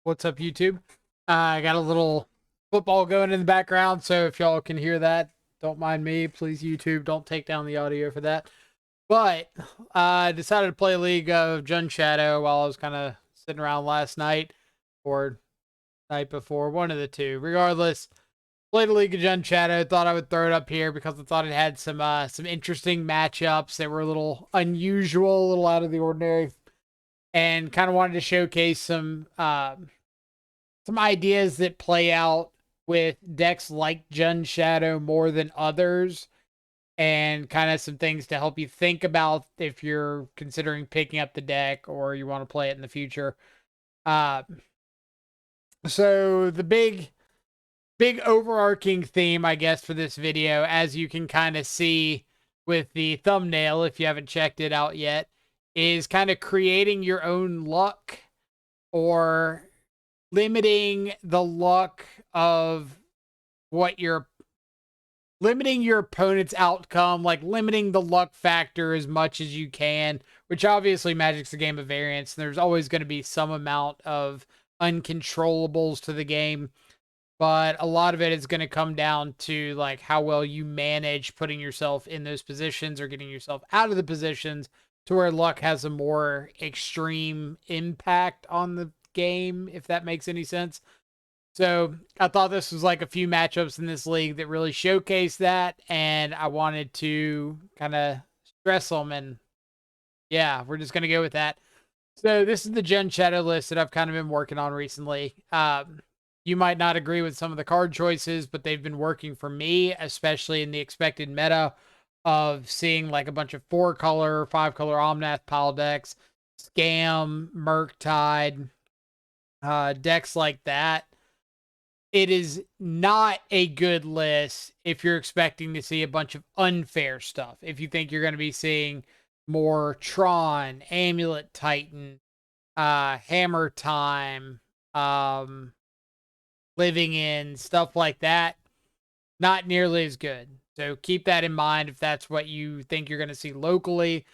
What's up, YouTube? I got a little football going in the background, so if y'all can hear that, don't mind me. Please, YouTube, don't take down the audio for that. But I decided to play a league of Jun Shadow while I was kind of sitting around last night or night before, one of the two. Regardless, played a league of Jun Shadow. Thought I would throw it up here because I thought it had some interesting matchups that were a little unusual, a little out of the ordinary, and kind of wanted to showcase some ideas that play out with decks like Jun Shadow more than others, and kind of some things to help you think about if you're considering picking up the deck or you want to play it in the future. Uh, so the big overarching theme, I guess, for this video, as you can kind of see with the thumbnail, if you haven't checked it out yet, is kind of creating your own luck or limiting the luck of what you're limiting your opponent's outcome, like limiting the luck factor as much as you can, which obviously Magic's a game of variance. And there's always going to be some amount of uncontrollables to the game, but a lot of it is going to come down to like how well you manage putting yourself in those positions or getting yourself out of the positions to where luck has a more extreme impact on the game, if that makes any sense. So I thought this was like a few matchups in this league that really showcase that, and I wanted to kind of stress them. And yeah, we're just gonna go with that. So this is the Jun Shadow list that I've kind of been working on recently. You might not agree with some of the card choices, but they've been working for me, especially in the expected meta of seeing like a bunch of 4-color, 5-color Omnath pile decks, Scam, Murktide, decks like that. It is not a good list if you're expecting to see a bunch of unfair stuff. If you think you're going to be seeing more Tron, Amulet Titan, Hammer Time, Living In, stuff like that, not nearly as good. So keep that in mind if that's what you think you're going to see locally.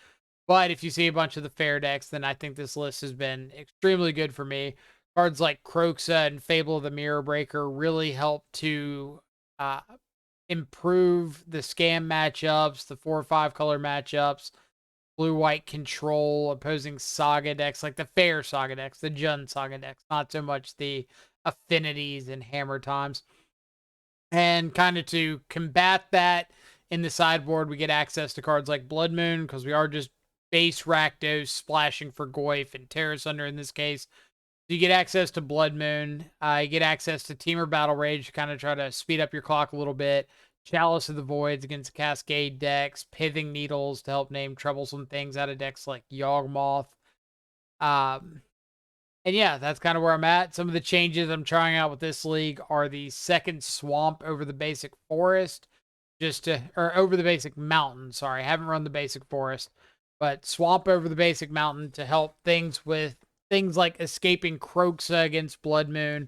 But if you see a bunch of the fair decks, then I think this list has been extremely good for me. Cards like Kroxa and Fable of the Mirror Breaker really help to improve the scam matchups, the 4 or 5-color matchups, blue-white control, opposing Saga decks, like the fair Saga decks, the Jun Saga decks, not so much the affinities and hammer times. And kind of to combat that, in the sideboard, we get access to cards like Blood Moon, because we are just base Rakdos splashing for Goyf and Terra Sunder in this case. So you get access to Blood Moon. You get access to Temur Battle Rage to kind of try to speed up your clock a little bit. Chalice of the Voids against Cascade decks. Pithing Needles to help name troublesome things out of decks like Yawgmoth. And yeah, that's kind of where I'm at. Some of the changes I'm trying out with this league are the second swamp over the basic forest, or over the basic mountain. Sorry, I haven't run the basic forest, but swamp over the basic mountain to help things with things like escaping Kroxa against Blood Moon,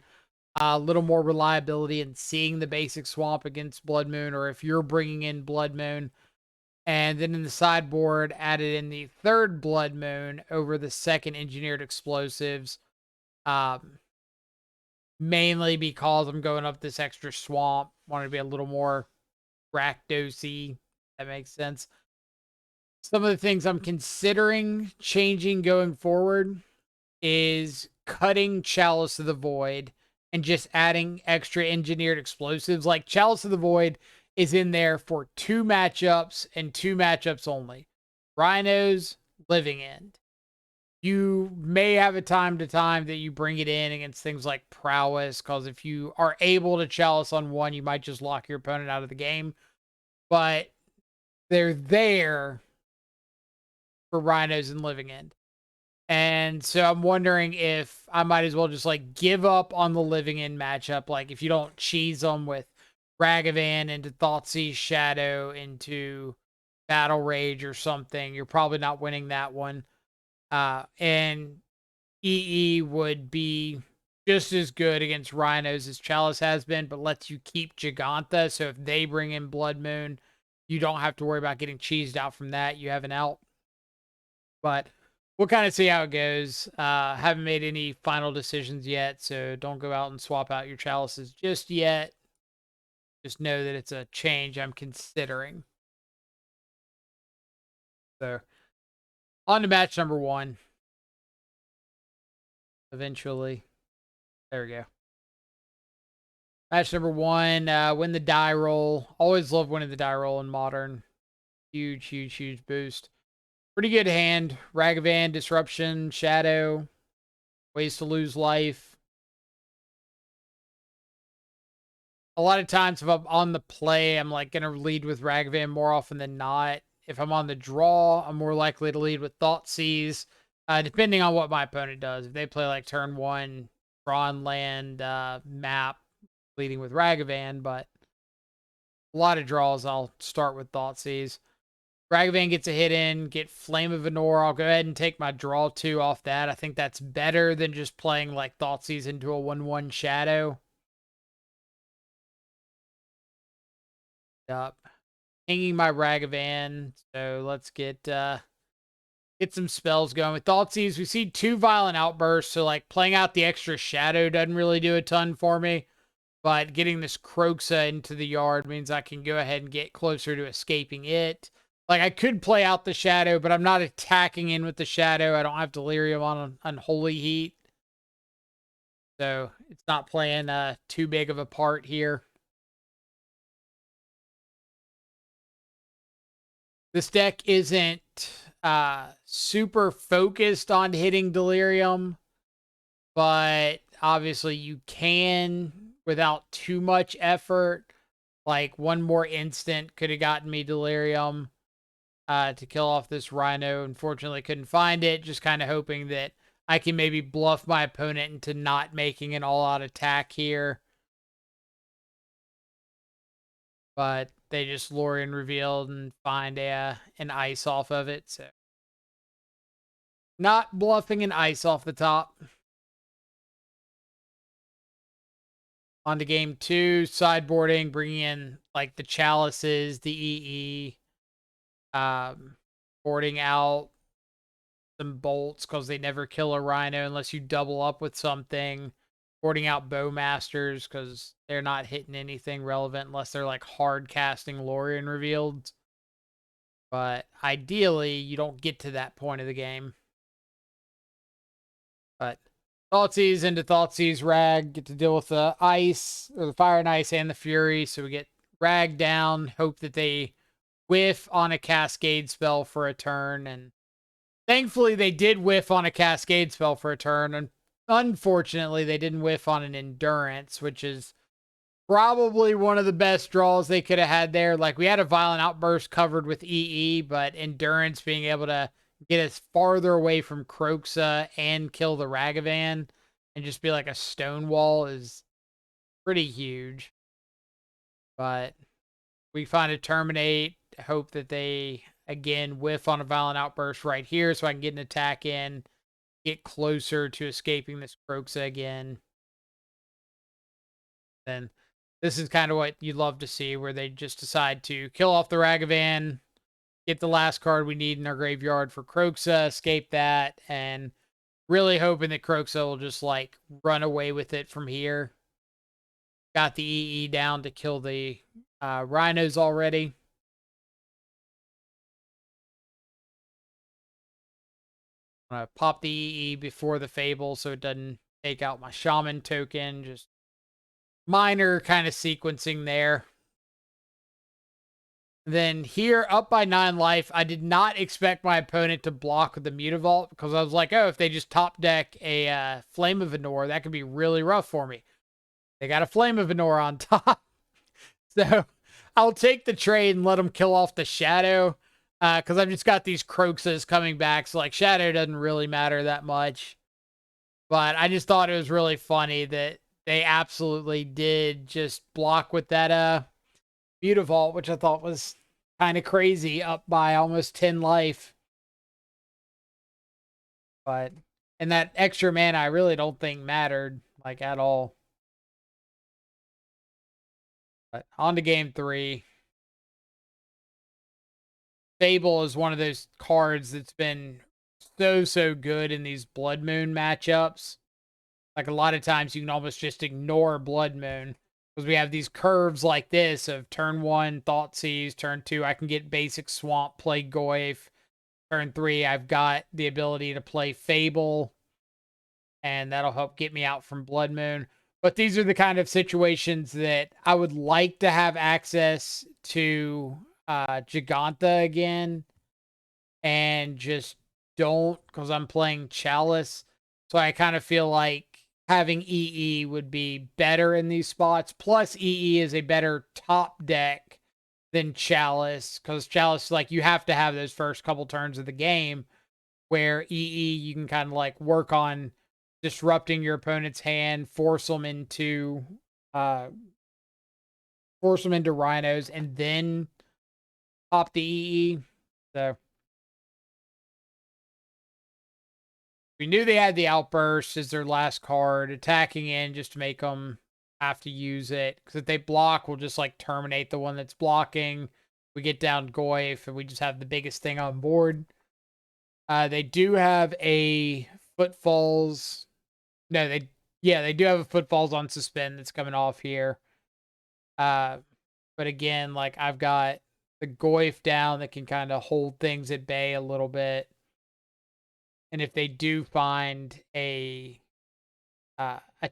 a little more reliability in seeing the basic swamp against Blood Moon, or if you're bringing in Blood Moon. And then in the sideboard, added in the third Blood Moon over the second engineered explosives. Mainly because I'm going up this extra swamp. Wanted to be a little more Rakdos-y. That makes sense. Some of the things I'm considering changing going forward is cutting Chalice of the Void and just adding extra engineered explosives. Like Chalice of the Void is in there for 2 matchups and 2 matchups only. Rhinos, Living End. You may have a time to time that you bring it in against things like Prowess, because if you are able to Chalice on one, you might just lock your opponent out of the game. But they're there for Rhinos and Living End. And so I'm wondering if I might as well just like give up on the Living End matchup. Like if you don't cheese them with Ragavan into Thoughtseize Shadow into Battle Rage or something, you're probably not winning that one. And EE would be just as good against Rhinos as Chalice has been, but lets you keep Gigantha. So if they bring in Blood Moon, you don't have to worry about getting cheesed out from that. You have an out. But we'll kind of see how it goes. Haven't made any final decisions yet, so don't go out and swap out your chalices just yet. Just know that it's a change I'm considering. So, on to match number 1. Eventually. There we go. Match number 1, win the die roll. Always love winning the die roll in Modern. Huge, huge, huge boost. Pretty good hand. Ragavan, Disruption, Shadow. Ways to lose life. A lot of times if I'm on the play, I'm like going to lead with Ragavan more often than not. If I'm on the draw, I'm more likely to lead with Thoughtseize, depending on what my opponent does. If they play like turn 1, draw and land map, leading with Ragavan, but a lot of draws, I'll start with Thoughtseize. Ragavan gets a hit in, get Flame of Venor. I'll go ahead and take my draw 2 off that. I think that's better than just playing like Thoughtseize into a 1/1 Shadow. Up. Hanging my Ragavan. So let's get some spells going. With Thoughtseize, we see 2 Violent Outbursts, so like playing out the extra Shadow doesn't really do a ton for me. But getting this Kroxa into the yard means I can go ahead and get closer to escaping it. Like, I could play out the Shadow, but I'm not attacking in with the Shadow. I don't have Delirium on Unholy Heat. So, it's not playing too big of a part here. This deck isn't super focused on hitting Delirium, but obviously you can without too much effort. Like, one more instant could have gotten me Delirium to kill off this Rhino. Unfortunately, couldn't find it. Just kind of hoping that I can maybe bluff my opponent into not making an all-out attack here. But they just Lorien revealed and find an ice off of it. So, not bluffing an ice off the top. On to game 2, sideboarding, bringing in like the chalices, the EE, boarding out some bolts because they never kill a Rhino unless you double up with something. Boarding out Bowmasters because they're not hitting anything relevant unless they're like hard casting Lorien revealed. But ideally, you don't get to that point of the game. But Thoughtseize into Thoughtseize Rag, get to deal with the ice, or the fire and ice and the fury. So we get Rag down, hope that they whiff on a Cascade spell for a turn. And thankfully, they did whiff on a Cascade spell for a turn. And unfortunately, they didn't whiff on an Endurance, which is probably one of the best draws they could have had there. Like, we had a Violent Outburst covered with EE, but Endurance being able to get us farther away from Kroxa and kill the Ragavan and just be like a stone wall is pretty huge. But we find a Terminate, hope that they again whiff on a Violent Outburst right here so I can get an attack in, get closer to escaping this Kroxa again. Then this is kind of what you'd love to see, where they just decide to kill off the Ragavan, get the last card we need in our graveyard for Kroxa, escape that, and really hoping that Kroxa will just like run away with it from here. Got the EE down to kill the Rhinos already. I'm going to pop the EE before the Fable so it doesn't take out my Shaman token. Just minor kind of sequencing there. Then here, up by 9 life, I did not expect my opponent to block with the Mutavault because I was like, oh, if they just top deck a Flame of Venor, that could be really rough for me. They got a Flame of Venor on top. So I'll take the trade and let them kill off the Shadow because I've just got these Kroxas coming back. So, like, Shadow doesn't really matter that much. But I just thought it was really funny that they absolutely did just block with that Mutavault, which I thought was kind of crazy, up by almost 10 life. But, and that extra mana I really don't think mattered, like, at all. But on to game 3. Fable is one of those cards that's been so good in these Blood Moon matchups. Like a lot of times you can almost just ignore Blood Moon because we have these curves like this of turn 1, Thoughtseize, turn 2, I can get basic Swamp, play Goyf. Turn 3, I've got the ability to play Fable, and that'll help get me out from Blood Moon. But these are the kind of situations that I would like to have access to Giganta again, and just don't because I'm playing Chalice. So I kind of feel like having EE would be better in these spots. Plus, EE is a better top deck than Chalice because Chalice, like, you have to have those first couple turns of the game, where EE you can kind of like work on disrupting your opponent's hand, uh force them into Rhinos, and then pop the EE. So we knew they had the Outburst as their last card, attacking in just to make them have to use it. Because if they block, we'll just like terminate the one that's blocking. We get down Goyf, and we just have the biggest thing on board. They do have a Footfalls. No, they do have a Footfalls on suspend that's coming off here. But again, like, I've got the Goyf down that can kind of hold things at bay a little bit. And if they do find a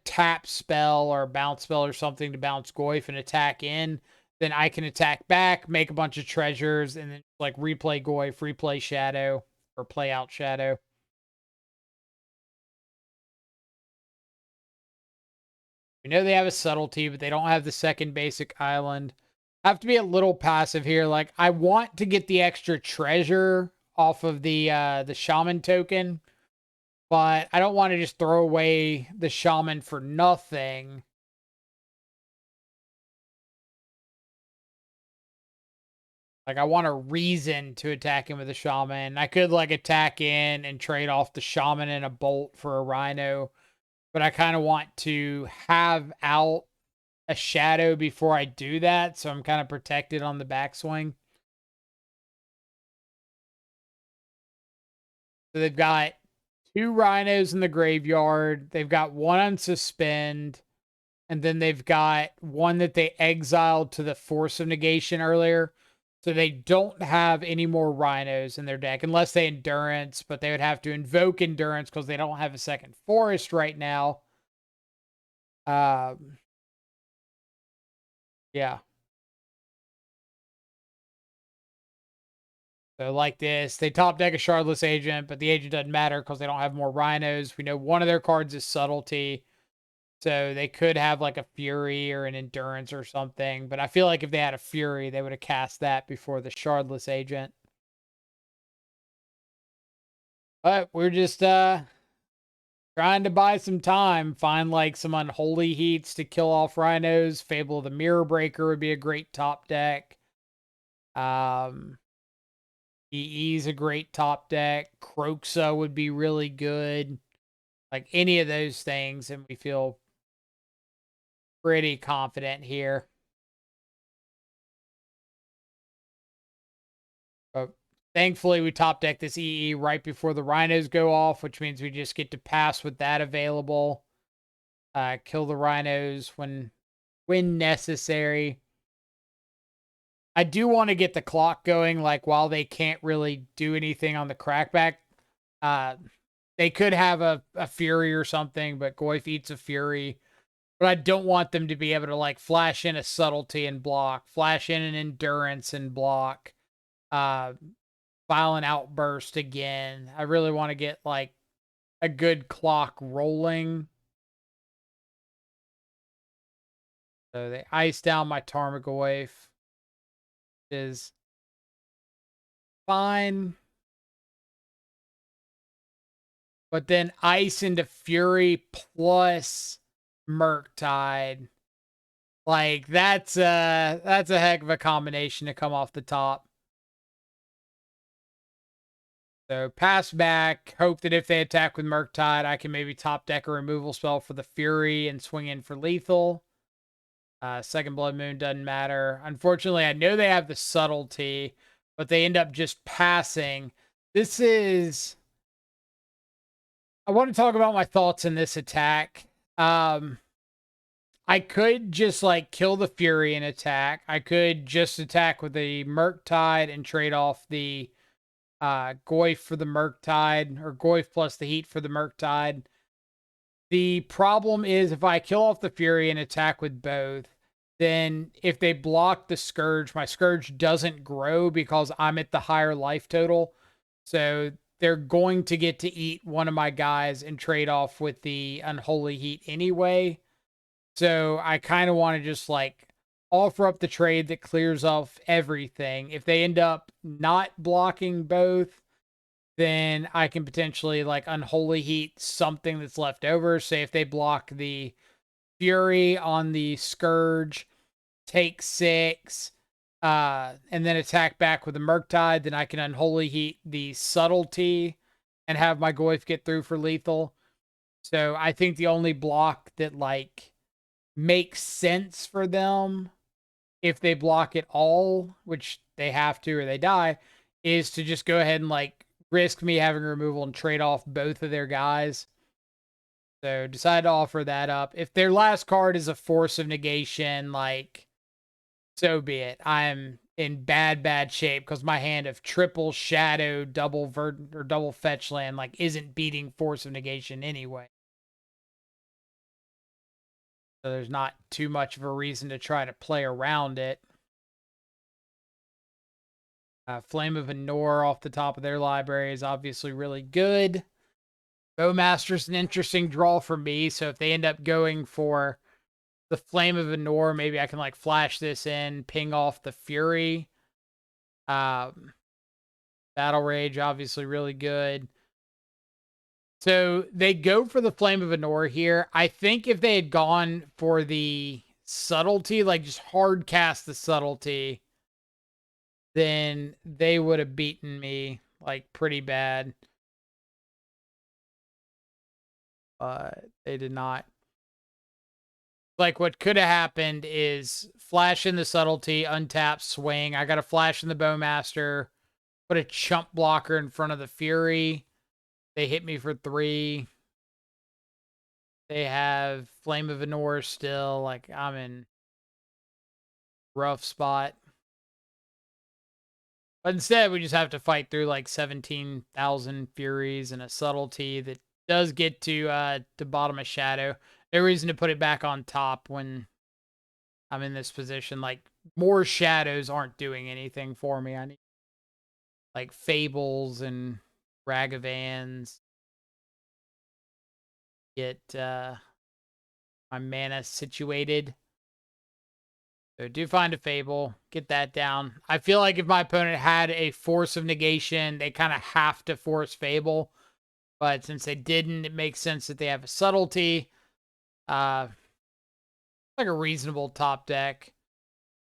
tap spell or a bounce spell or something to bounce Goyf and attack in, then I can attack back, make a bunch of treasures, and then like replay Goyf, replay Shadow, or play out Shadow. We know they have a subtlety, but they don't have the second basic island. I have to be a little passive here. Like, I want to get the extra treasure off of the shaman token, but I don't want to just throw away the shaman for nothing. Like, I want a reason to attack him with a shaman. I could like attack in and trade off the shaman and a bolt for a rhino, but I kind of want to have out a shadow before I do that, so I'm kind of protected on the backswing. So they've got 2 rhinos in the graveyard. They've got 1 on suspend. And then they've got 1 that they exiled to the Force of Negation earlier. So they don't have any more rhinos in their deck unless they endurance, but they would have to invoke endurance because they don't have a second forest right now. Yeah. So like this, they top deck a Shardless Agent, but the agent doesn't matter because they don't have more rhinos. We know one of their cards is Subtlety. So they could have like a Fury or an Endurance or something. But I feel like if they had a Fury, they would have cast that before the Shardless Agent. But we're just trying to buy some time, find like some Unholy Heats to kill off Rhinos. Fable of the Mirror Breaker would be a great top deck. EE's a great top deck. Croxa would be really good. Like any of those things, and we feel pretty confident here. But thankfully, we top deck this EE right before the Rhinos go off, which means we just get to pass with that available. Kill the Rhinos when necessary. I do want to get the clock going, like, while they can't really do anything on the crackback. They could have a Fury or something, but Goyf eats a Fury. But I don't want them to be able to, like, flash in a Subtlety and block, flash in an Endurance and block, Violent Outburst again. I really want to get, like, a good clock rolling. So they ice down my Tarmogoyf. Is fine. But then ice into Fury plus Murktide. Like, that's a heck of a combination to come off the top. So pass back, hope that if they attack with Murktide, I can maybe top deck a removal spell for the Fury and swing in for lethal. Second Blood Moon doesn't matter. Unfortunately, I know they have the Subtlety, but they end up just passing. This is I want to talk about my thoughts in this attack. I could just like kill the Fury and attack. I could just attack with the Murktide and trade off the Goyf for the Murktide, or Goyf plus the Heat for the Murktide. The problem is if I kill off the Fury and attack with both, then if they block the Scourge, my Scourge doesn't grow because I'm at the higher life total. So they're going to get to eat one of my guys and trade off with the Unholy Heat anyway. So I kind of want to just like offer up the trade that clears off everything. If they end up not blocking both, then I can potentially like Unholy Heat something that's left over. Say if they block the Fury on the Scourge, take 6, and then attack back with the Murktide, then I can Unholy Heat the Subtlety and have my Goyf get through for lethal. So I think the only block that like makes sense for them if they block it all, which they have to or they die, is to just go ahead and like risk me having removal and trade off both of their guys. So decide to offer that up. If their last card is a Force of Negation, like, so be it. I'm in bad shape because my hand of triple shadow, double verdant, or double fetch land like isn't beating Force of Negation anyway. So there's not too much of a reason to try to play around it. Flame of Anor off the top of their library is obviously really good. Bowmaster's an interesting draw for me, so if they end up going for the Flame of Anor, maybe I can like flash this in, ping off the Fury. Battle Rage, obviously really good. So they go for the Flame of Anor here. I think if they had gone for the Subtlety, like just hard cast the Subtlety, then they would have beaten me like pretty bad. But they did not. Like what could have happened is flash in the Subtlety, untap, swing. I got a flash in the Bowmaster, put a chump blocker in front of the Fury. They hit me for 3. They have Flame of Anor still. Like I'm in rough spot. But instead, we just have to fight through like 17,000 Furies and a Subtlety that does get to bottom of Shadow. No reason to put it back on top when I'm in this position. Like, more shadows aren't doing anything for me. I need, like, Fables and Ragavans. Get my mana situated. So do find a Fable. Get that down. I feel like if my opponent had a Force of Negation, they kind of have to force Fable. But since they didn't, it makes sense that they have a Subtlety. Like a reasonable top deck.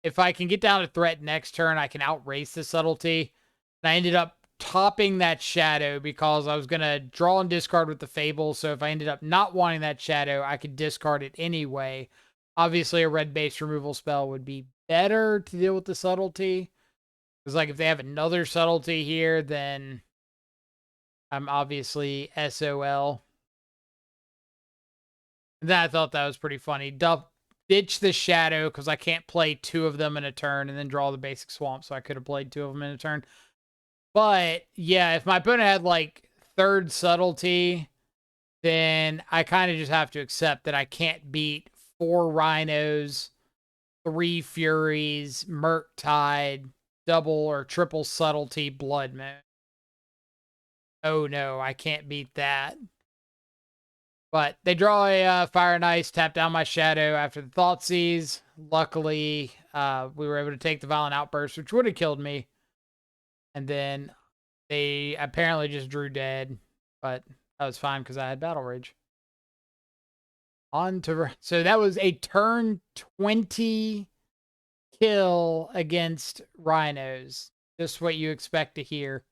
If I can get down to threat next turn, I can outrace the Subtlety. And I ended up topping that Shadow because I was going to draw and discard with the Fable. So if I ended up not wanting that Shadow, I could discard it anyway. Obviously, a red-based removal spell would be better to deal with the Subtlety. Because like if they have another Subtlety here, then I'm obviously SOL. And then I thought that was pretty funny. Ditch the Shadow because I can't play 2 of them in a turn and then draw the basic swamp. So I could have played 2 of them in a turn. But yeah, if my opponent had like 3rd Subtlety, then I kind of just have to accept that I can't beat 4 Rhinos, 3 Furies, Murktide, double or triple Subtlety, Blood Moon. Oh no, I can't beat that. But they draw a Fire and Ice, tap down my Shadow after the Thoughtseize. Luckily, we were able to take the Violent Outburst, which would have killed me. And then they apparently just drew dead, but that was fine because I had Battle Rage. On to, so that was a turn 20 kill against Rhinos. Just what you expect to hear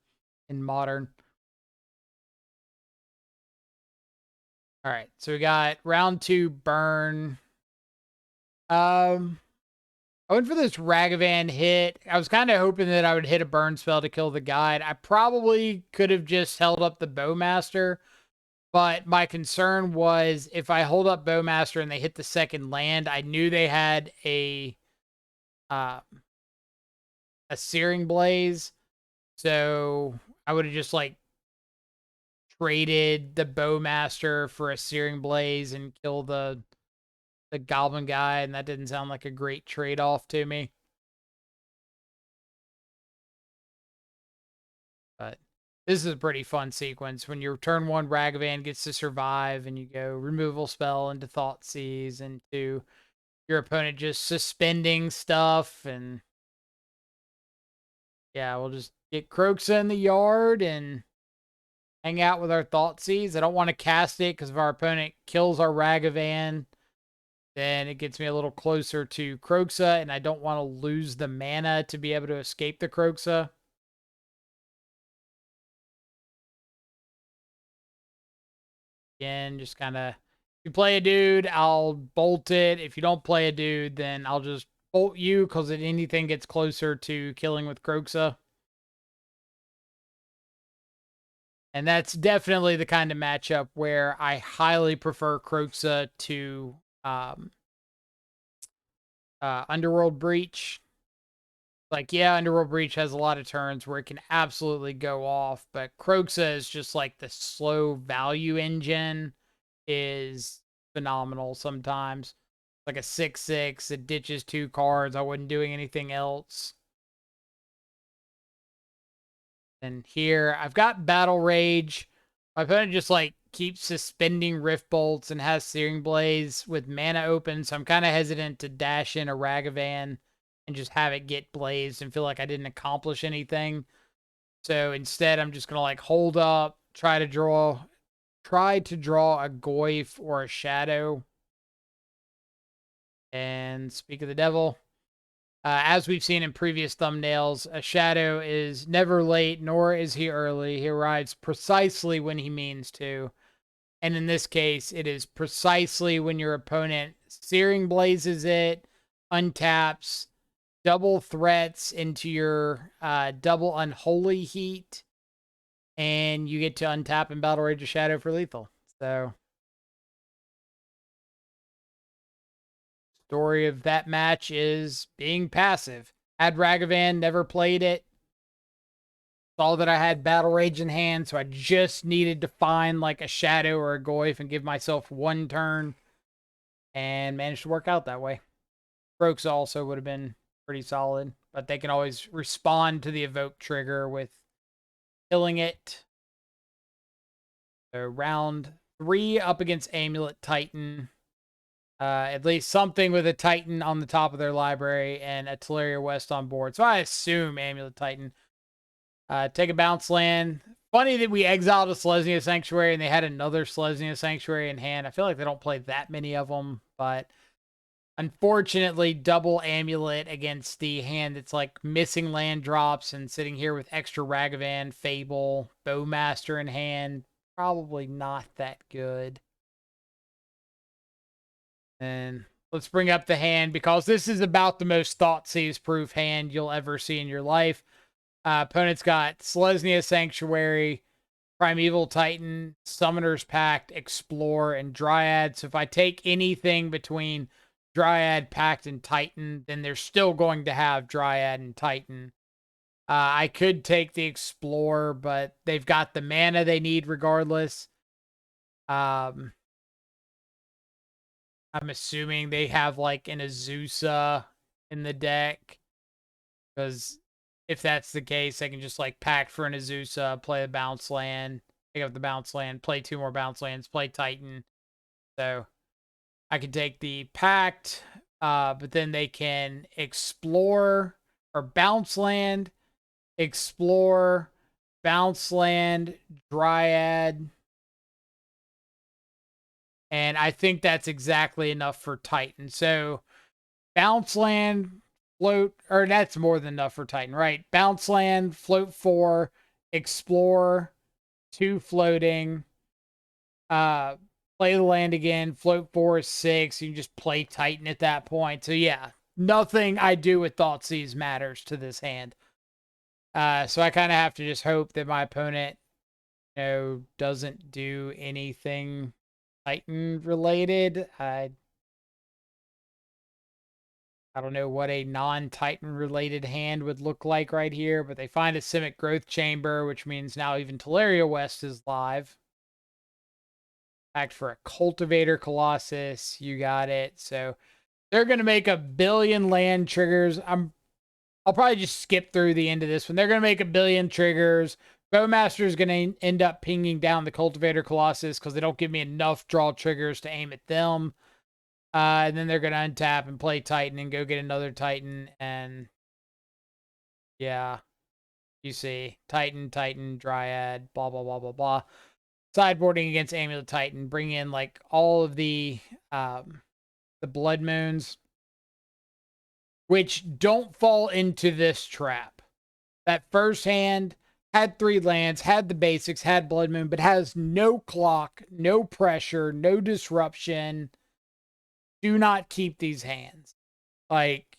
in Modern. All right, so we got round 2 burn. I went for this Ragavan hit. I was kind of hoping that I would hit a burn spell to kill the guide. I probably could have just held up the Bowmaster, But my concern was if I hold up Bowmaster and they hit the second land, I knew they had uh, a Searing Blaze. So I would have just like traded the Bowmaster for a Searing Blaze and kill the Goblin guy, and that didn't sound like a great trade-off to me. But this is a pretty fun sequence when your turn 1 Ragavan gets to survive and you go removal spell into Thoughtseize into your opponent just suspending stuff, and yeah, we'll just get Kroxa in the yard and hang out with our Thoughtseize. I don't want to cast it because if our opponent kills our Ragavan, then it gets me a little closer to Kroxa, and I don't want to lose the mana to be able to escape the Kroxa. Again, just kind of, if you play a dude, I'll bolt it. If you don't play a dude, then I'll just bolt you because if anything gets closer to killing with Kroxa. And that's definitely the kind of matchup where I highly prefer Kroxa to Underworld Breach. Like, yeah, Underworld Breach has a lot of turns where it can absolutely go off, but Kroxa is just like the slow value engine is phenomenal sometimes. Like a 6/6, it ditches 2 cards. I wasn't doing anything else. And here, I've got Battle Rage. My opponent just like keeps suspending Rift Bolts and has Searing Blaze with mana open, so I'm kind of hesitant to dash in a Ragavan and just have it get blazed and feel like I didn't accomplish anything. So instead, I'm just gonna like hold up, try to draw a Goyf or a Shadow. And speak of the devil, as we've seen in previous thumbnails, a Shadow is never late, nor is he early. He arrives precisely when he means to. And in this case, it is precisely when your opponent Searing Blazes it, untaps, double threats into your double Unholy Heat, and you get to untap and Battle Rage a Shadow for lethal. So, story of that match is being passive. Had Ragavan, never played it. Saw that I had Battle Rage in hand, so I just needed to find like a Shadow or a Goyf and give myself 1 turn, and managed to work out that way. Strokes also would have been pretty solid, but they can always respond to the evoke trigger with killing it. So round 3 up against Amulet Titan. At least something with a Titan on the top of their library and a Teleria West on board. So I assume Amulet Titan. Take a bounce land. Funny that we exiled a Selesnya Sanctuary and they had another Selesnya Sanctuary in hand. I feel like they don't play that many of them, but unfortunately, double Amulet against the hand that's like missing land drops and sitting here with extra Ragavan, Fable, Bowmaster in hand. Probably not that good. And let's bring up the hand because this is about the most Thoughtseize proof hand you'll ever see in your life. Opponent's got Selesnya Sanctuary, Primeval Titan, Summoner's Pact, Explore, and Dryad. So if I take anything between Dryad, Pact, and Titan, then they're still going to have Dryad and Titan. I could take the Explore, but they've got the mana they need regardless. I'm assuming they have like an Azusa in the deck, because if that's the case, I can just like pack for an Azusa, play a bounce land, pick up the bounce land, play 2 more bounce lands, play Titan. So I can take the Pact, but then they can explore or bounce land, explore, bounce land, Dryad. And I think that's exactly enough for Titan. So bounce land, float, or that's more than enough for Titan, right? Bounce land, float 4, explore, 2 floating, play the land again, float 4 is 6. You just play Titan at that point. So yeah, nothing I do with Thoughtseize matters to this hand. So I kind of have to just hope that my opponent doesn't do anything Titan related. I don't know what a non-Titan related hand would look like right here, but they find a Simic Growth Chamber, which means now even Teleria West is live. Act for a Cultivator Colossus. You got it. So they're going to make 1,000,000,000 land triggers. I'll probably just skip through the end of this one. They're going to make 1,000,000,000 triggers. Bowmaster is going to end up pinging down the Cultivator Colossus because they don't give me enough draw triggers to aim at them. And then they're going to untap and play Titan and go get another Titan. And yeah, you see Titan, Titan, Dryad, blah, blah, blah, blah, blah. Sideboarding against Amulet Titan. Bring in like all of the Blood Moons, which don't fall into this trap. That first hand had 3 lands, had the basics, had Blood Moon, but has no clock, no pressure, no disruption. Do not keep these hands. Like,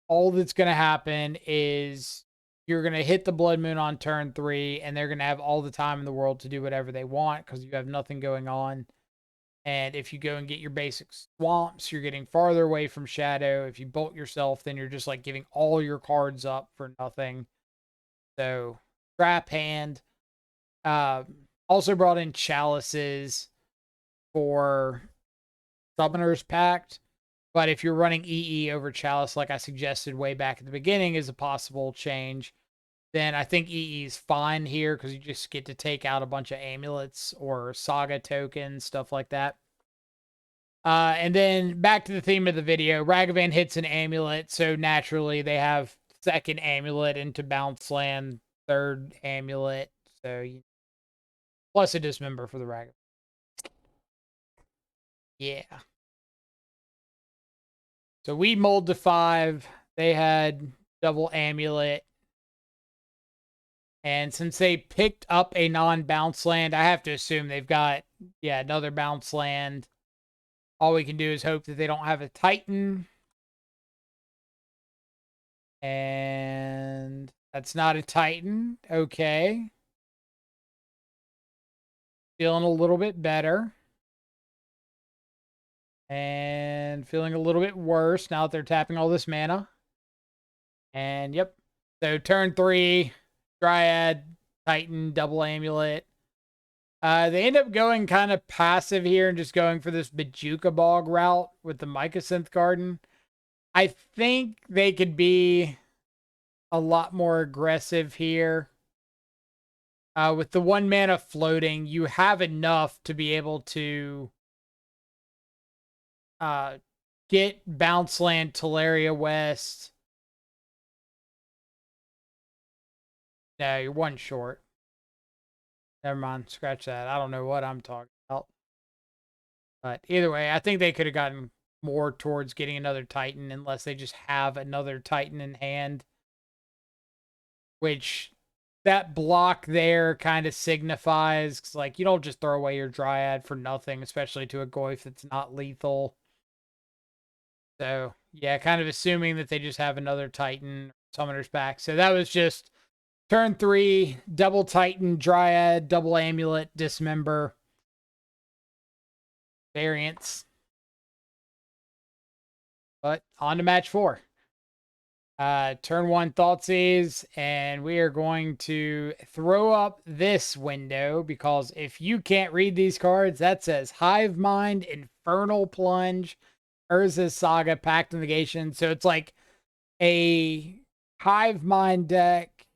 all that's going to happen is you're going to hit the Blood Moon on turn 3, and they're going to have all the time in the world to do whatever they want because you have nothing going on. And if you go and get your basic swamps, you're getting farther away from Shadow. If you bolt yourself, then you're just like giving all your cards up for nothing. So, trap hand. Also brought in Chalices for Summoner's Pact. But if you're running EE over Chalice, like I suggested way back at the beginning, is a possible change, then I think EE is fine here because you just get to take out a bunch of amulets or saga tokens, stuff like that. And then back to the theme of the video, Ragavan hits an amulet, so naturally they have second amulet into bounce land, third amulet, so plus a dismember for the Ragavan. Yeah. So we mulled to 5. They had double amulet. And since they picked up a non-bounce land, I have to assume they've got, another bounce land. All we can do is hope that they don't have a Titan. And that's not a Titan. Okay. Feeling a little bit better. And feeling a little bit worse now that they're tapping all this mana. And yep. So turn 3, Dryad, Titan, double amulet. They end up going kind of passive here and just going for this Bajuka Bog route with the Mycosynth Garden. I think they could be a lot more aggressive here. With the 1 mana floating, you have enough to be able to get Bounce Land, Teleria West. No, you're 1 short. Never mind, scratch that. I don't know what I'm talking about. But either way, I think they could have gotten more towards getting another Titan unless they just have another Titan in hand. Which that block there kind of signifies, cause like you don't just throw away your Dryad for nothing, especially to a Goyf that's not lethal. So yeah, kind of assuming that they just have another Titan, Summoner's Pact. So that was just turn 3, double Titan, Dryad, double Amulet, Dismember. Variants. But on to match 4. Turn 1 Thoughtseize, and we are going to throw up this window because if you can't read these cards, that says Hive Mind, Infernal Plunge, Urza's Saga, Pact of Negation. So it's like a Hive Mind deck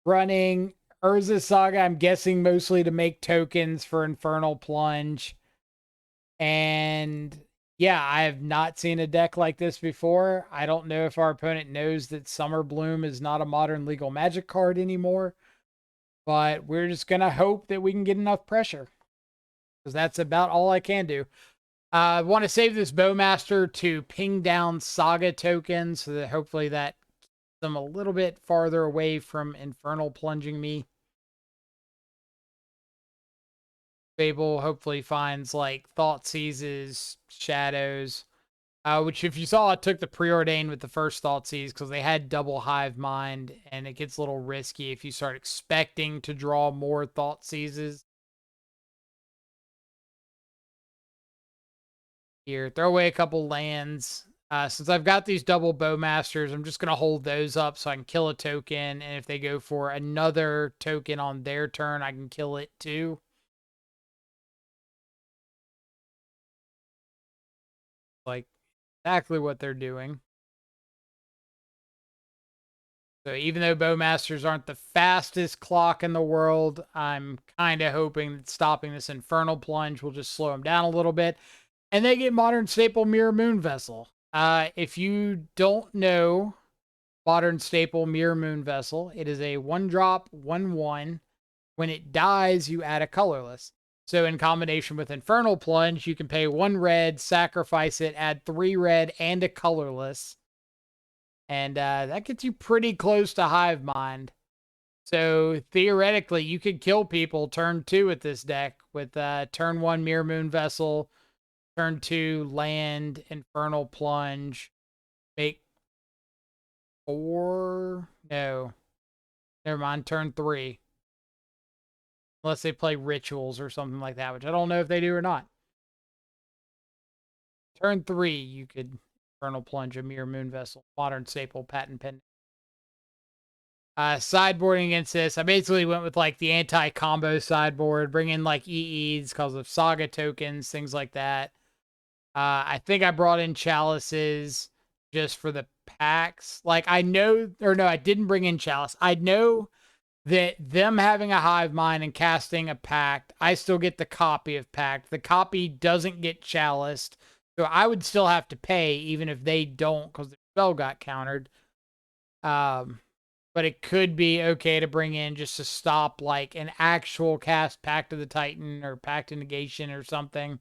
running Urza's Saga, I'm guessing mostly to make tokens for Infernal Plunge. And yeah, I have not seen a deck like this before. I don't know if our opponent knows that Summer Bloom is not a modern legal Magic card anymore, but we're just going to hope that we can get enough pressure because that's about all I can do. I want to save this Bowmaster to ping down Saga tokens so that hopefully that keeps them a little bit farther away from Infernal plunging me. Fable hopefully finds like Thoughtseizes, Shadows. Which, if you saw, it took the preordain with the first Thoughtseize because they had double Hive Mind, and it gets a little risky if you start expecting to draw more Thoughtseizes. Here, throw away a couple lands. Since I've got these double Bowmasters, I'm just going to hold those up so I can kill a token, and if they go for another token on their turn, I can kill it too. Like, exactly what they're doing. So even though Bowmasters aren't the fastest clock in the world, I'm kind of hoping that stopping this Infernal Plunge will just slow them down a little bit. And they get Modern Staple Mirror Moon Vessel. If you don't know Modern Staple Mirror Moon Vessel, it is a 1-drop, 1/1. When it dies, you add a colorless. So in combination with Infernal Plunge, you can pay 1 red, sacrifice it, add 3 red, and a colorless. And that gets you pretty close to Hive Mind. So theoretically, you could kill people turn 2 with this deck with turn 1 Mirror Moon Vessel, turn 2 Land, Infernal Plunge, make 4. No, never mind, turn 3. Unless they play Rituals or something like that, which I don't know if they do or not. Turn 3, you could Infernal Plunge a Mirror Moon Vessel, Modern Staple, Patent Pending. Sideboarding against this, I basically went with like the anti-combo sideboard, bring in like EEs because of Saga tokens, things like that. I think I brought in Chalices just for the packs. Like I know, or no, I didn't bring in Chalice. I know that them having a Hive Mind and casting a Pact, I still get the copy of Pact. The copy doesn't get Chaliced, so I would still have to pay even if they don't because the spell got countered. But it could be okay to bring in just to stop like an actual cast Pact of the Titan or Pact of Negation or something. In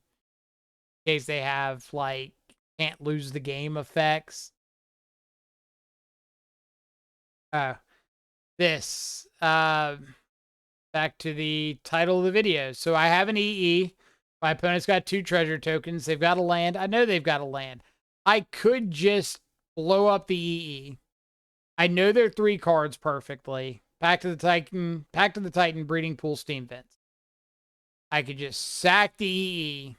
case they have like can't lose the game effects. This. Back to the title of the video. So I have an EE. My opponent's got 2 treasure tokens. They've got a land. I know they've got a land. I could just blow up the EE. I know their 3 cards perfectly. Pact of the Titan, Breeding Pool, Steam Vents. I could just sack the EE,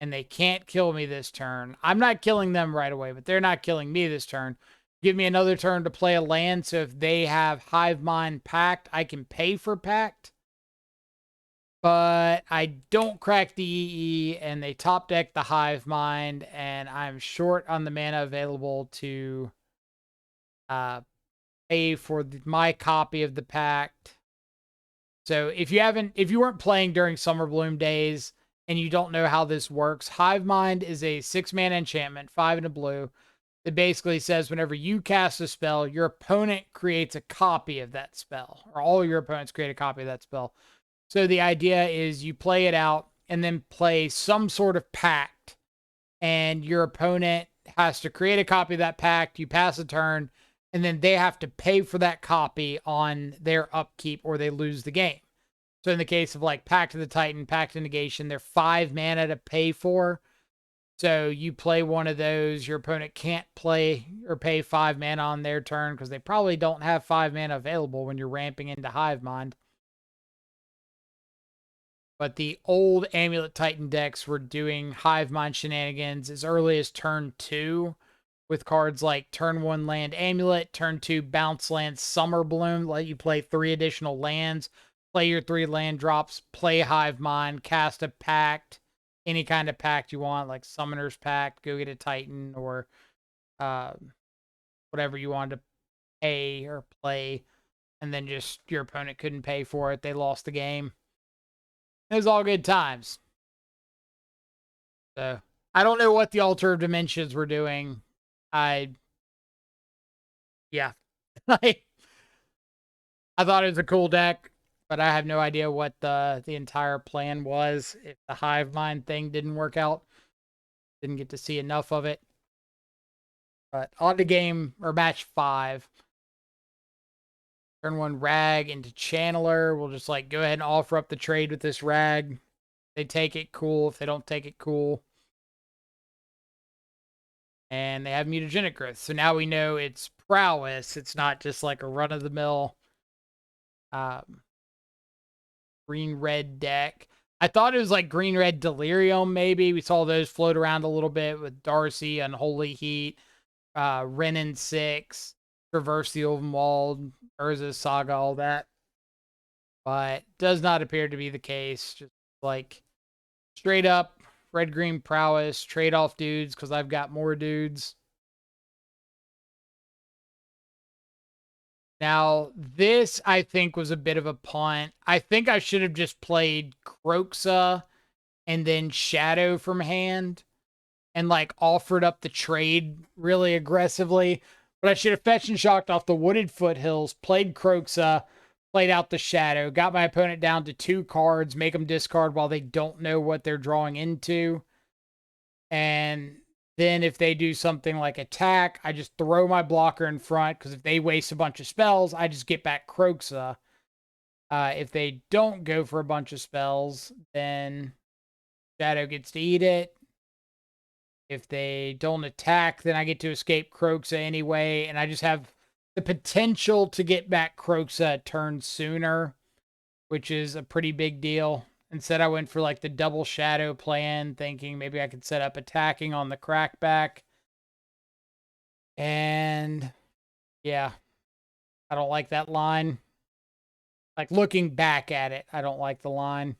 and they can't kill me this turn. I'm not killing them right away, but they're not killing me this turn. Give me another turn to play a land, so if they have Hive Mind Pact, I can pay for Pact. But I don't crack the EE, and they top deck the Hive Mind, and I'm short on the mana available to pay for my copy of the Pact. So if you weren't playing during Summer Bloom days and you don't know how this works, Hive Mind is a 6-mana enchantment, 5 and a blue. It basically says whenever you cast a spell, your opponent creates a copy of that spell, or all your opponents create a copy of that spell. So the idea is you play it out and then play some sort of pact, and your opponent has to create a copy of that pact. You pass a turn, and then they have to pay for that copy on their upkeep or they lose the game. So in the case of like Pact of the Titan, Pact of Negation, they're 5 mana to pay for. So you play one of those, your opponent can't play or pay 5 mana on their turn because they probably don't have 5 mana available when you're ramping into Hive Mind. But the old Amulet Titan decks were doing Hive Mind shenanigans as early as turn 2 with cards like turn 1 Land Amulet, turn 2 Bounce Land Summer Bloom, let you play 3 additional lands, play your 3 land drops, play Hive Mind, cast a Pact, any kind of Pact you want, like Summoner's Pact, go get a Titan, or whatever you wanted to pay or play, and then just your opponent couldn't pay for it. They lost the game. It was all good times. So I don't know what the Altar of Dimensions were doing. Yeah. I thought it was a cool deck, but I have no idea what the entire plan was. If the Hive Mind thing didn't work out, didn't get to see enough of it. But on to game or match 5. Turn 1 Rag into Channeler. We'll just like go ahead and offer up the trade with this Rag. If they take it, cool. If they don't take it, cool. and they have mutagenic growth. So now we know it's Prowess. It's not just like a run-of-the-mill um, green-red deck. I thought it was like green-red Delirium, maybe. We saw those float around a little bit with Darcy, Unholy Heat, Renin 6, Traverse the Overwalled, Urza's Saga, all that. But does not appear to be the case. Just like straight up red-green Prowess, trade-off dudes because I've got more dudes. Now, this, I think, was a bit of a punt. I think I should have just played Kroxa and then Shadow from hand and, like, offered up the trade really aggressively. But I should have fetched and shocked off the Wooded Foothills, played Kroxa, played out the Shadow, got my opponent down to 2 cards, make them discard while they don't know what they're drawing into. And then if they do something like attack, I just throw my blocker in front because if they waste a bunch of spells, I just get back Kroxa. If they don't go for a bunch of spells, then Shadow gets to eat it. If they don't attack, then I get to escape Kroxa anyway, and I just have the potential to get back Kroxa a turn sooner, which is a pretty big deal. Instead, I went for like the double Shadow plan, thinking maybe I could set up attacking on the crackback. And yeah, I don't like that line. Like looking back at it, I don't like the line.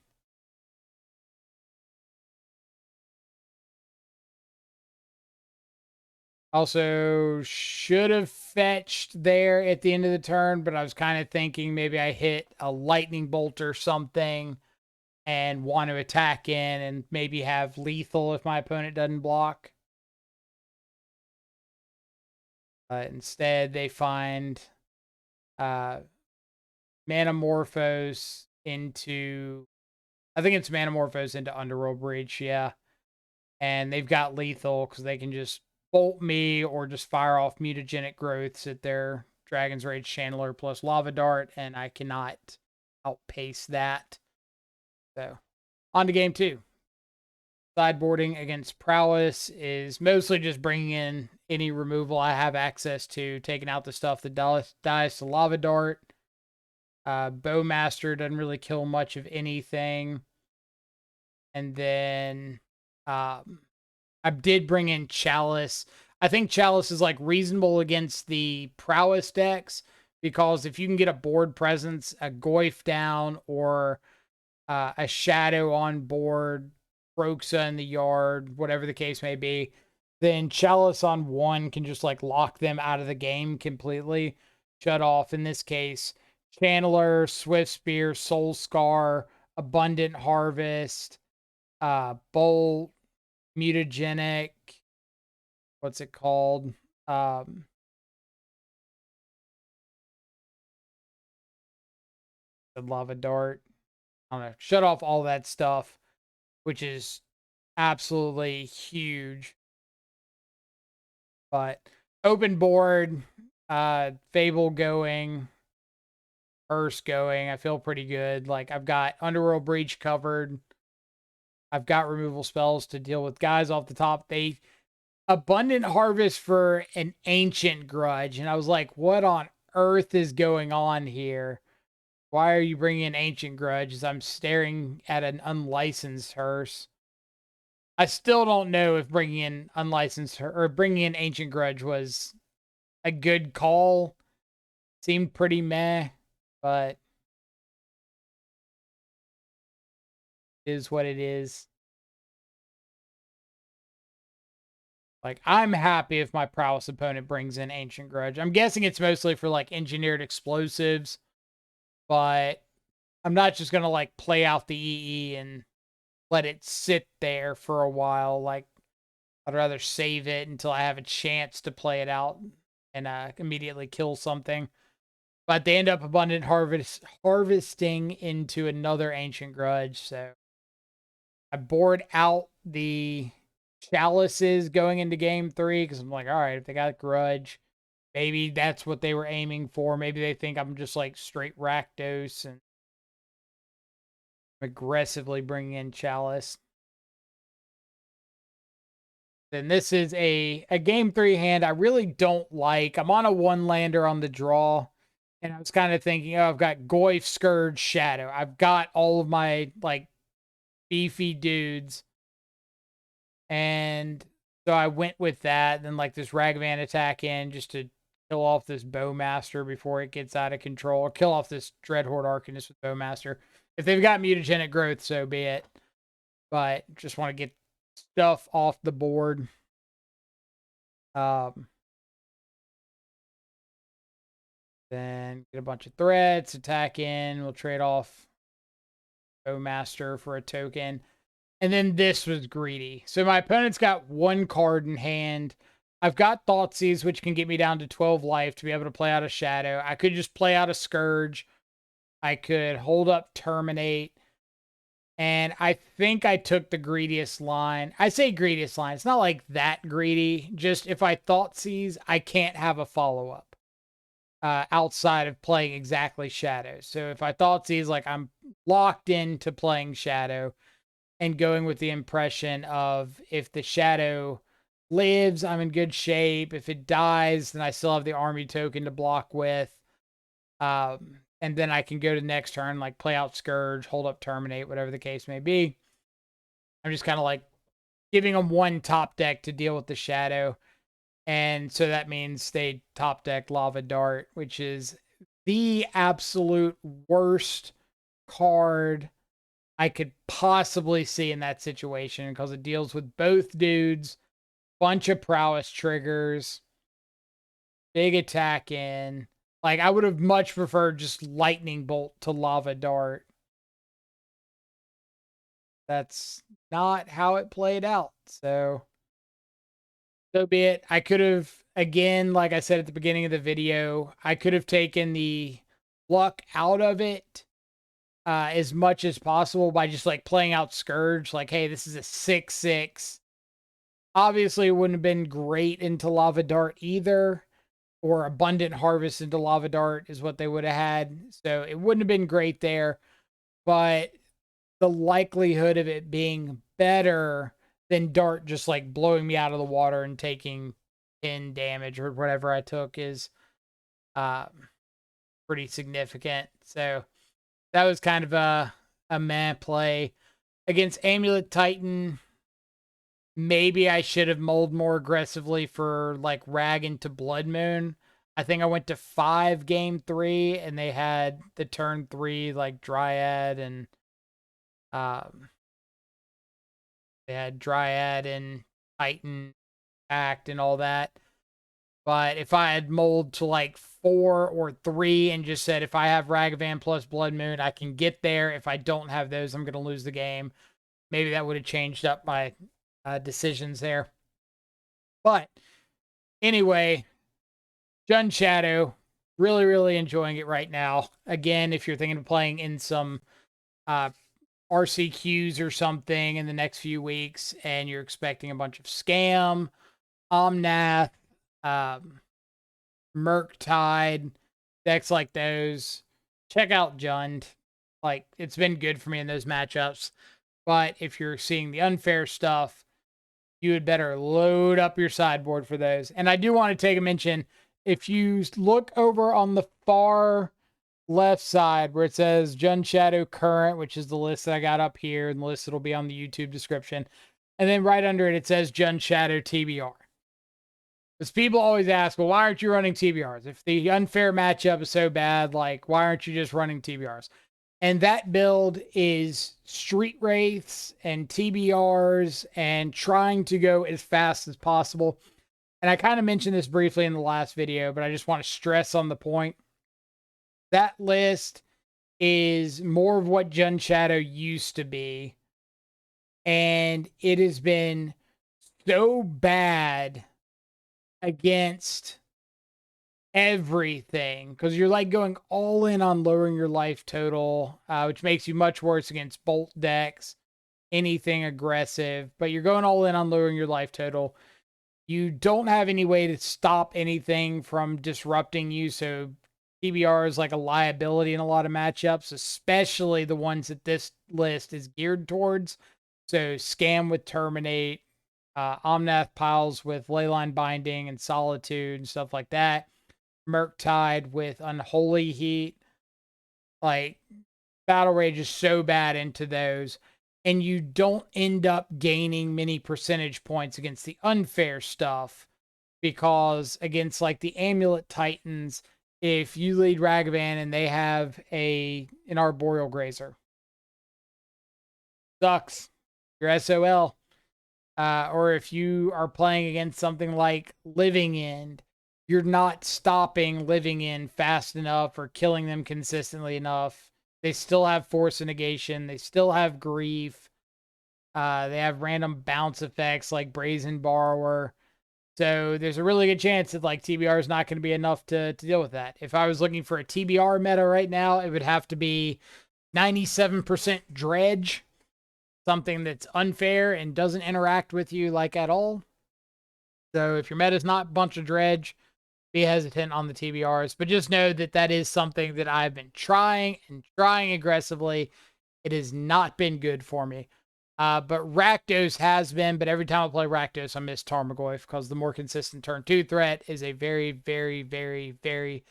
Also, should have fetched there at the end of the turn, but I was kind of thinking maybe I hit a lightning bolt or something and want to attack in and maybe have lethal if my opponent doesn't block. Instead, they find Manamorphose into, I think it's Manamorphose into Underworld Breach, yeah. And they've got lethal because they can just bolt me or just fire off mutagenic growths at their Dragon's Rage Channeler plus Lava Dart, and I cannot outpace that. So, on to game 2. Sideboarding against Prowess is mostly just bringing in any removal I have access to, taking out the stuff that dies to Lava Dart. Bowmaster doesn't really kill much of anything. And then I did bring in Chalice. I think Chalice is like reasonable against the Prowess decks because if you can get a board presence, a Goyf down, or a Shadow on board, Kroxa in the yard, whatever the case may be, then Chalice on 1 can just like lock them out of the game completely. Shut off, in this case, Channeler, Swift Spear, Soul Scar, Abundant Harvest, Bolt, Mutagenic, what's it called? The Lava Dart. I don't know. Shut off all that stuff, which is absolutely huge. But open board, Fable going, Hearse going. I feel pretty good. Like I've got Underworld Breach covered. I've got removal spells to deal with guys off the top. They Abundant Harvest for an Ancient Grudge. And I was like, what on earth is going on here? Why are you bringing in Ancient Grudge as I'm staring at an unlicensed hearse? I still don't know if bringing in unlicensed or bringing in Ancient Grudge was a good call. Seemed pretty meh, but it is what it is. Like, I'm happy if my Prowess opponent brings in Ancient Grudge. I'm guessing it's mostly for, like, engineered explosives, but I'm not just going to, like, play out the EE and let it sit there for a while. Like, I'd rather save it until I have a chance to play it out and immediately kill something. But they end up harvesting into another Ancient Grudge, so I board out the Chalices going into game 3 because I'm like, all right, if they got a Grudge, maybe that's what they were aiming for. Maybe they think I'm just like straight Rakdos and aggressively bringing in Chalice. Then this is a game 3 hand I really don't like. I'm on a 1-lander on the draw, and I was kind of thinking, oh, I've got Goyf, Scourge, Shadow. I've got all of my, like, beefy dudes. And so I went with that. Then, like, this Ragavan attack in just to kill off this Bowmaster before it gets out of control. Or kill off this Dreadhorde Arcanist with Bowmaster. If they've got mutagenic growth, so be it. But just want to get stuff off the board. Then get a bunch of threats, attack in. We'll trade off Bowmaster for a token. And then this was greedy. So my opponent's got 1 card in hand. I've got Thoughtseize, which can get me down to 12 life to be able to play out a Shadow. I could just play out a Scourge. I could hold up Terminate. And I think I took the greediest line. I say greediest line. It's not like that greedy. Just if I Thoughtseize, I can't have a follow-up outside of playing exactly Shadow. So if I Thoughtseize, like, I'm locked into playing Shadow and going with the impression of if the Shadow lives, I'm in good shape. If it dies, then I still have the army token to block with. And then I can go to the next turn, like play out Scourge, hold up Terminate, whatever the case may be. I'm just kind of like giving them 1 top deck to deal with the Shadow. And so that means they top deck Lava Dart, which is the absolute worst card I could possibly see in that situation because it deals with both dudes, bunch of prowess triggers, big attack in. Like, I would have much preferred just Lightning Bolt to Lava Dart. That's not how it played out. So be it. I could have, again, like I said at the beginning of the video, I could have taken the luck out of it as much as possible by just, like, playing out Scourge. Like, hey, this is a 6/6. Obviously, it wouldn't have been great into Lava Dart either. Or Abundant Harvest into Lava Dart is what they would have had. So it wouldn't have been great there. But the likelihood of it being better than Dart just, like, blowing me out of the water and taking 10 damage or whatever I took is pretty significant. So that was kind of a meh play. Against Amulet Titan, maybe I should have mulled more aggressively for, like, Rag into Blood Moon. I think I went to 5 game 3, and they had the turn 3, like, Dryad, and they had Dryad and Titan Act and all that. But if I had mulled to, like, 4 or 3 and just said, if I have Ragavan plus Blood Moon, I can get there. If I don't have those, I'm going to lose the game. Maybe that would have changed up my decisions there. But anyway, Jund Shadow, really, really enjoying it right now. Again, if you're thinking of playing in some RCQs or something in the next few weeks and you're expecting a bunch of Scam, Omnath, Murktide, decks like those, check out Jund. Like, it's been good for me in those matchups. But if you're seeing the unfair stuff, you had better load up your sideboard for those. And I do want to take a mention, if you look over on the far left side where it says Jund Shadow Current, which is the list that I got up here, and the list that'll be on the YouTube description. And then right under it, it says Jund Shadow TBR. Because people always ask, well, why aren't you running TBRs? If the unfair matchup is so bad, like, why aren't you just running TBRs? And that build is Street Wraiths and TBRs and trying to go as fast as possible. And I kind of mentioned this briefly in the last video, but I just want to stress on the point. That list is more of what Jund Shadow used to be. And it has been so bad against everything because you're, like, going all in on lowering your life total, which makes you much worse against bolt decks, anything aggressive, but you're going all in on lowering your life total. You don't have any way to stop anything from disrupting you, so TBR is like a liability in a lot of matchups, especially the ones that this list is geared towards. So Scam with Terminate, Omnath piles with Leyline Binding and Solitude and stuff like that. Murktide with Unholy Heat. Like, Battle Rage is so bad into those. And you don't end up gaining many percentage points against the unfair stuff. Because against like the Amulet Titans, if you lead Ragavan and they have an Arboreal Grazer, sucks. You're SOL. Or if you are playing against something like Living End, you're not stopping Living End fast enough or killing them consistently enough. They still have Force of Negation. They still have Grief. They have random bounce effects like Brazen Borrower. So there's a really good chance that like TBR is not going to be enough to deal with that. If I was looking for a TBR meta right now, it would have to be 97% Dredge, something that's unfair and doesn't interact with you like at all. So if your meta is not a bunch of Dredge, be hesitant on the TBRs, but just know that that is something that I've been trying aggressively. It has not been good for me. But Rakdos has been, but every time I play Rakdos, I miss Tarmogoyf because the more consistent turn 2 threat is a very, very, very, very,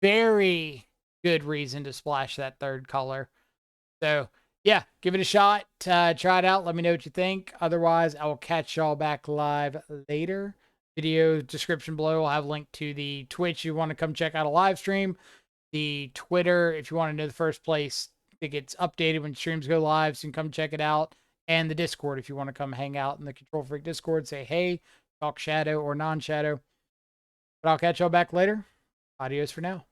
very good reason to splash that third color. So, yeah, give it a shot. Try it out. Let me know what you think. Otherwise, I will catch y'all back live later. Video description below will have a link to the Twitch if you want to come check out a live stream. The Twitter, if you want to know the first place that gets updated when streams go live, so you can come check it out. And the Discord, if you want to come hang out in the Control Freak Discord, say hey, talk shadow or non-shadow. But I'll catch y'all back later. Adios for now.